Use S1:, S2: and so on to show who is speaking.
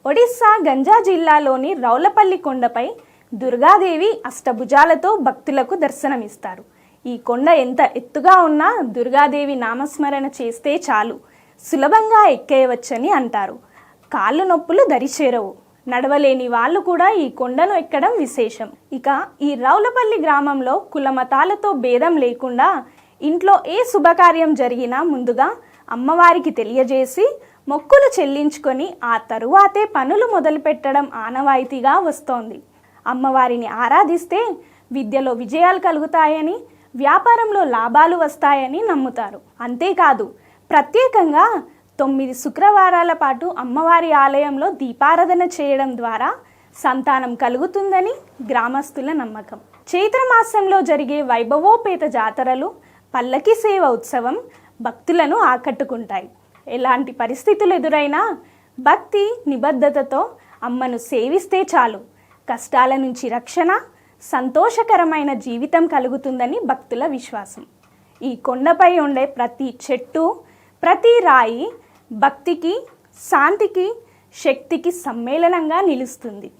S1: ఒడిస్సా గంజా జిల్లాలోని రౌలపల్లి కొండపై దుర్గాదేవి అష్టభుజాలతో భక్తులకు దర్శనమిస్తారు. ఈ కొండ ఎంత ఎత్తుగా ఉన్నా దుర్గాదేవి నామస్మరణ చేస్తే చాలు సులభంగా ఎక్కేయవచ్చని అంటారు. కాళ్ళు నొప్పులు దరిచేరవు. నడవలేని వాళ్ళు కూడా ఈ కొండను ఎక్కడం విశేషం. ఇక ఈ రౌలపల్లి గ్రామంలో కులమతాలతో భేదం లేకుండా ఇంట్లో ఏ శుభకార్యం జరిగినా ముందుగా అమ్మవారికి తెలియజేసి మొక్కులు చెల్లించుకొని ఆ తరువాతే పనులు మొదలుపెట్టడం ఆనవాయితీగా వస్తోంది. అమ్మవారిని ఆరాధిస్తే విద్యలో విజయాలు కలుగుతాయని, వ్యాపారంలో లాభాలు వస్తాయని నమ్ముతారు. అంతేకాదు ప్రత్యేకంగా 9 శుక్రవారాల పాటు అమ్మవారి ఆలయంలో దీపారాధన చేయడం ద్వారా సంతానం కలుగుతుందని గ్రామస్తుల నమ్మకం. చైత్రమాసంలో జరిగే వైభవోపేత జాతరలు, పల్లకి సేవ ఉత్సవం భక్తులను ఆకట్టుకుంటాయి. ఎలాంటి పరిస్థితులు ఎదురైనా భక్తి నిబద్ధతతో అమ్మను సేవిస్తే చాలు కష్టాల నుంచి రక్షణ, సంతోషకరమైన జీవితం కలుగుతుందని భక్తుల విశ్వాసం. ఈ కొండపై ఉండే ప్రతి చెట్టు, ప్రతి రాయి భక్తికి, శాంతికి, శక్తికి సమ్మేళనంగా నిలుస్తుంది.